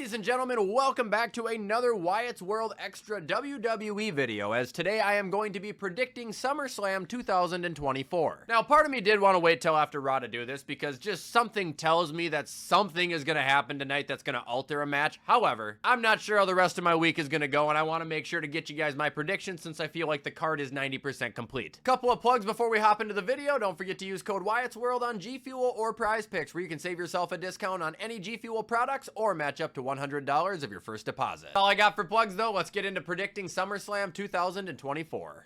Ladies and gentlemen, welcome back to another Wyatt's World Extra WWE video, as today I am going to be predicting SummerSlam 2024. Now, part of me did want to wait till after Raw to do this, because just something tells me that something is going to happen tonight that's going to alter a match. However, I'm not sure how the rest of my week is going to go, and I want to make sure to get you guys my predictions since I feel like the card is 90% complete. Couple of plugs before we hop into the video. Don't forget to use code Wyatt's World on G Fuel or Prize Picks, where you can save yourself a discount on any G Fuel products or match up to $100 of your first deposit. All I got for plugs though, let's get into predicting SummerSlam 2024.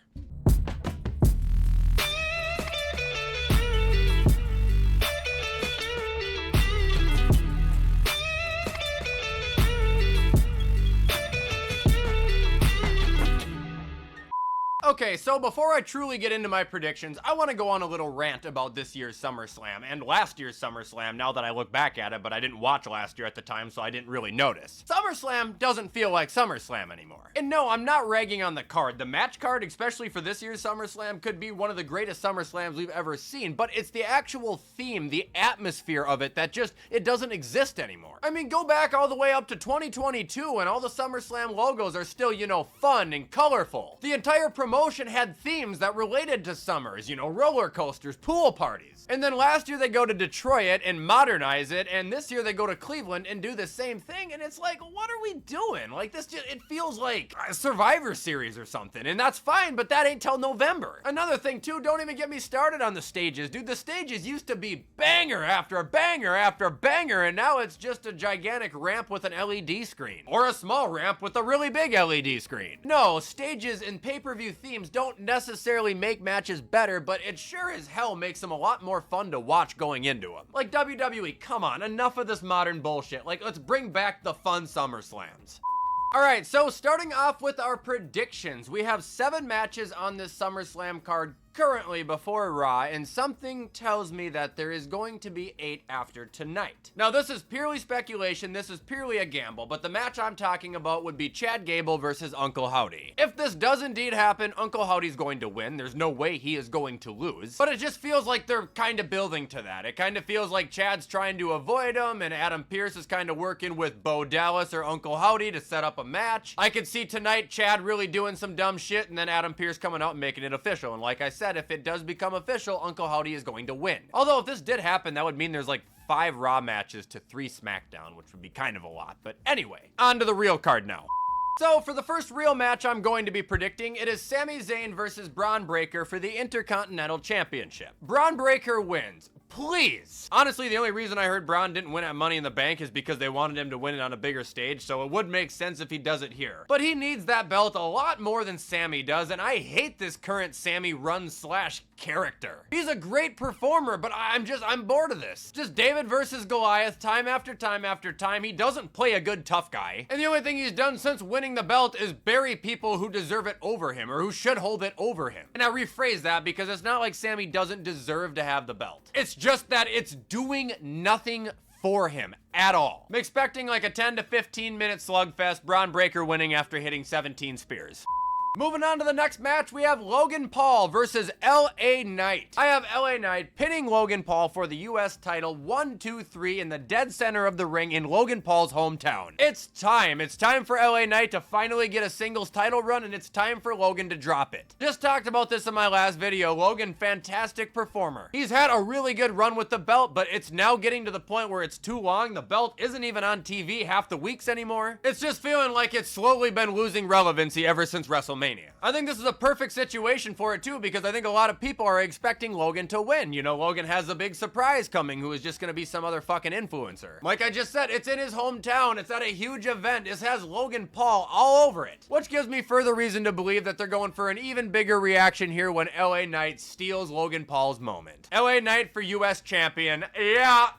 Okay, so before I truly get into my predictions, I want to go on a little rant about this year's SummerSlam and last year's SummerSlam now that I look back at it, but I didn't watch last year at the time, so I didn't really notice. SummerSlam doesn't feel like SummerSlam anymore. And no, I'm not ragging on the card. The match card, especially for this year's SummerSlam, could be one of the greatest SummerSlams we've ever seen, but it's the actual theme, the atmosphere of it that just, it doesn't exist anymore. I mean, go back all the way up to 2022 and all the SummerSlam logos are still, you know, fun and colorful. The entire promotion had themes that related to summers, you know, roller coasters, pool parties. And then last year they go to Detroit and modernize it, and this year they go to Cleveland and do the same thing, and it's like, what are we doing? Like, this just, it feels like a Survivor Series or something, and that's fine, but that ain't till November. Another thing too, don't even get me started on the stages. Dude, the stages used to be banger after banger after banger, and now it's just a gigantic ramp with an LED screen. Or a small ramp with a really big LED screen. No, stages and pay-per-view themes don't necessarily make matches better, but it sure as hell makes them a lot more fun to watch going into them. Like WWE, come on, enough of this modern bullshit. Like, let's bring back the fun SummerSlams. Alright, so starting off with our predictions, we have 7 matches on this SummerSlam card currently before Raw, and something tells me that there is going to be 8 after tonight. Now, this is purely speculation, this is purely a gamble, but the match I'm talking about would be Chad Gable versus Uncle Howdy. If this does indeed happen, Uncle Howdy's going to win. There's no way he is going to lose, but it just feels like they're kind of building to that. It kind of feels like Chad's trying to avoid him, and Adam Pearce is kind of working with Bo Dallas or Uncle Howdy to set up a match. I could see tonight Chad really doing some dumb shit, and then Adam Pearce coming out and making it official, and like I said, if it does become official, Uncle Howdy is going to win. Although if this did happen, that would mean there's like 5 Raw matches to 3 SmackDown, which would be kind of a lot. But anyway, on to the real card now. So, for the first real match I'm going to be predicting, it is Sami Zayn versus Braun Breaker for the Intercontinental Championship. Braun Breaker wins. Please. Honestly, the only reason I heard Braun didn't win at Money in the Bank is because they wanted him to win it on a bigger stage, so it would make sense if he does it here. But he needs that belt a lot more than Sami does, and I hate this current Sami run/character. He's a great performer, but I'm bored of this. Just David versus Goliath, time after time after time. He doesn't play a good tough guy. And the only thing he's done since winning the belt is bury people who deserve it over him, or who should hold it over him. And I rephrase that because it's not like Sami doesn't deserve to have the belt. It's just that it's doing nothing for him at all. I'm expecting like a 10 to 15 minute slugfest, Braun Breaker winning after hitting 17 spears. Moving on to the next match, we have Logan Paul versus LA Knight. I have LA Knight pinning Logan Paul for the US title 1, 2, 3 in the dead center of the ring in Logan Paul's hometown. It's time. It's time for LA Knight to finally get a singles title run, and it's time for Logan to drop it. Just talked about this in my last video. Logan, fantastic performer. He's had a really good run with the belt, but it's now getting to the point where it's too long. The belt isn't even on TV half the weeks anymore. It's just feeling like it's slowly been losing relevancy ever since WrestleMania. I think this is a perfect situation for it too, because I think a lot of people are expecting Logan to win. You know, Logan has a big surprise coming who is just gonna be some other fucking influencer. Like I just said, it's in his hometown, it's at a huge event, this has Logan Paul all over it. Which gives me further reason to believe that they're going for an even bigger reaction here when LA Knight steals Logan Paul's moment. LA Knight for US champion, yeah!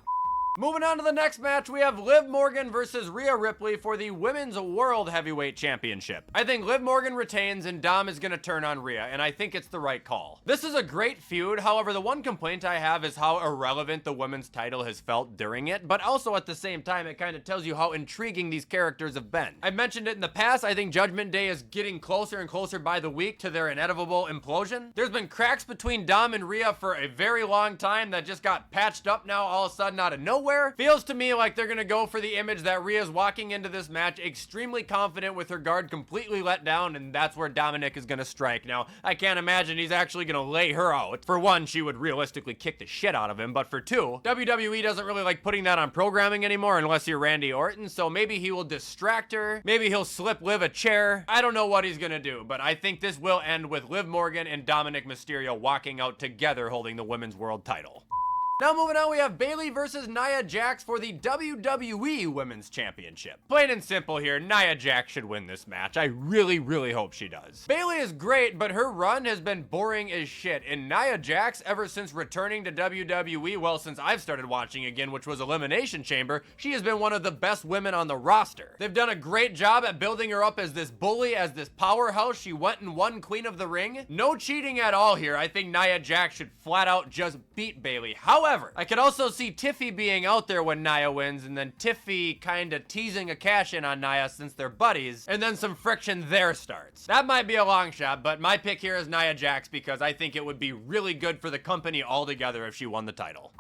Moving on to the next match, we have Liv Morgan versus Rhea Ripley for the Women's World Heavyweight Championship. I think Liv Morgan retains and Dom is going to turn on Rhea, and I think it's the right call. This is a great feud, however, the one complaint I have is how irrelevant the women's title has felt during it, but also at the same time, it kind of tells you how intriguing these characters have been. I've mentioned it in the past, I think Judgment Day is getting closer and closer by the week to their inevitable implosion. There's been cracks between Dom and Rhea for a very long time that just got patched up now all of a sudden out of nowhere. nowhere. Feels to me like they're gonna go for the image that Rhea's walking into this match extremely confident with her guard completely let down, and that's where Dominic is gonna strike. Now, I can't imagine he's actually gonna lay her out. For one, she would realistically kick the shit out of him, but for two, WWE doesn't really like putting that on programming anymore unless you're Randy Orton, so maybe he will distract her, maybe he'll slip Liv a chair. I don't know what he's gonna do, but I think this will end with Liv Morgan and Dominic Mysterio walking out together holding the Women's World title. Now moving on, we have Bayley versus Nia Jax for the WWE Women's Championship. Plain and simple here, Nia Jax should win this match. I really hope she does. Bayley is great, but her run has been boring as shit. And Nia Jax, ever since returning to WWE, well, since I've started watching again, which was Elimination Chamber, she has been one of the best women on the roster. They've done a great job at building her up as this bully, as this powerhouse. She went and won Queen of the Ring. No cheating at all here. I think Nia Jax should flat out just beat Bayley. However, I could also see Tiffy being out there when Nia wins, and then Tiffy kind of teasing a cash-in on Nia since they're buddies, and then some friction there starts. That might be a long shot, but my pick here is Nia Jax because I think it would be really good for the company altogether if she won the title.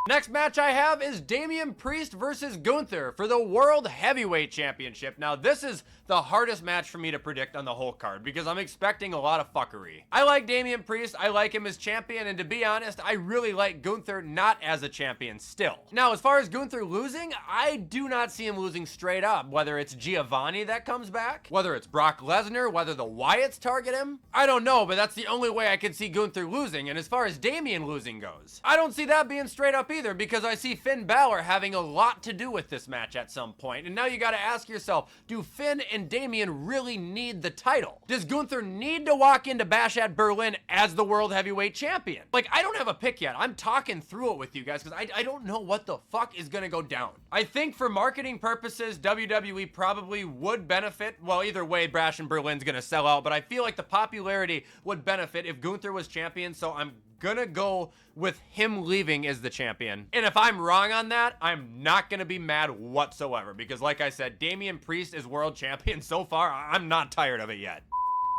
Next match I have is Damian Priest versus Gunther for the World Heavyweight Championship. Now, this is the hardest match for me to predict on the whole card because I'm expecting a lot of fuckery. I like Damian Priest, I like him as champion, and to be honest, I really like Gunther not as a champion still. Now, as far as Gunther losing, I do not see him losing straight up, whether it's Giovanni that comes back, whether it's Brock Lesnar, whether the Wyatts target him. I don't know, but that's the only way I could see Gunther losing, and as far as Damian losing goes, I don't see that being straight up either because I see Finn Balor having a lot to do with this match at some point. And now you gotta ask yourself, do Finn and Damian really need the title? Does Gunther need to walk into Bash at Berlin as the World Heavyweight Champion? Like, I don't have a pick yet. I'm talking through it with you guys because I don't know what the fuck is gonna go down. I think for marketing purposes, WWE probably would benefit. Well, either way, Bash in Berlin's gonna sell out, but I feel like the popularity would benefit if Gunther was champion, so I'm gonna go with him leaving as the champion. And if I'm wrong on that, I'm not gonna be mad whatsoever because like I said, Damian Priest is world champion so far. I'm not tired of it yet.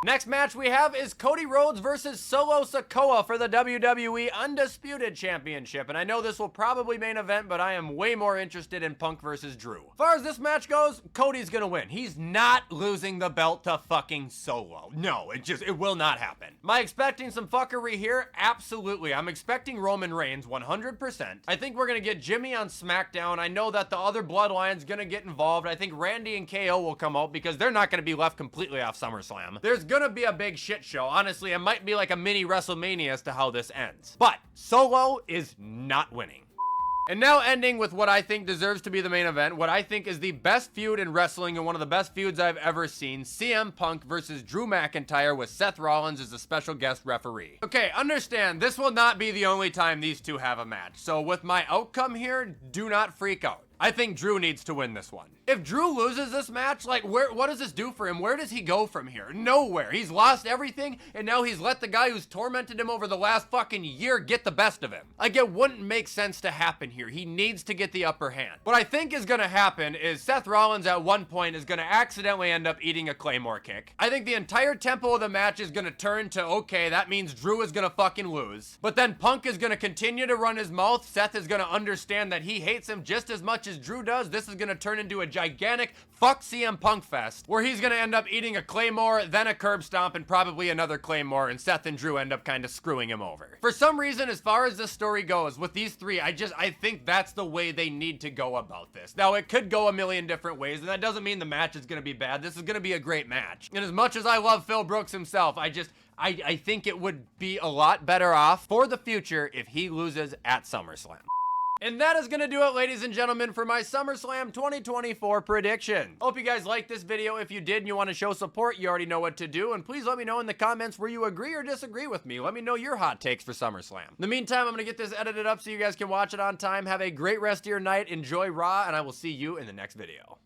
Next match we have is Cody Rhodes versus Solo Sikoa for the WWE Undisputed Championship. And I know this will probably main event, but I am way more interested in Punk versus Drew. As far as this match goes, Cody's gonna win. He's not losing the belt to fucking Solo. No, it will not happen. Am I expecting some fuckery here? Absolutely. I'm expecting Roman Reigns 100%. I think we're gonna get Jimmy on SmackDown. I know that the other bloodline's gonna get involved. I think Randy and KO will come out because they're not gonna be left completely off SummerSlam. There's gonna be a big shit show. Honestly, it might be like a mini WrestleMania as to how this ends. But Solo is not winning. And now ending with what I think deserves to be the main event, what I think is the best feud in wrestling and one of the best feuds I've ever seen, CM Punk versus Drew McIntyre with Seth Rollins as a special guest referee. Okay, understand, this will not be the only time these two have a match. So with my outcome here, do not freak out. I think Drew needs to win this one. If Drew loses this match, like, what does this do for him? Where does he go from here? Nowhere. He's lost everything, and now he's let the guy who's tormented him over the last fucking year get the best of him. Like, it wouldn't make sense to happen here. He needs to get the upper hand. What I think is gonna happen is Seth Rollins at one point is gonna accidentally end up eating a Claymore kick. I think the entire tempo of the match is gonna turn to, okay, that means Drew is gonna fucking lose. But then Punk is gonna continue to run his mouth. Seth is gonna understand that he hates him just as much as Drew does. This is gonna turn into a gigantic fuck CM Punk fest where he's gonna end up eating a Claymore, then a curb stomp, and probably another Claymore, and Seth and Drew end up kind of screwing him over. For some reason, as far as this story goes, with these three, I think that's the way they need to go about this. Now, it could go a million different ways, and that doesn't mean the match is gonna be bad. This is gonna be a great match. And as much as I love Phil Brooks himself, I think it would be a lot better off for the future if he loses at SummerSlam. And that is gonna do it, ladies and gentlemen, for my SummerSlam 2024 prediction. Hope you guys liked this video. If you did and you want to show support, you already know what to do. And please let me know in the comments where you agree or disagree with me. Let me know your hot takes for SummerSlam. In the meantime, I'm gonna get this edited up so you guys can watch it on time. Have a great rest of your night. Enjoy Raw, and I will see you in the next video.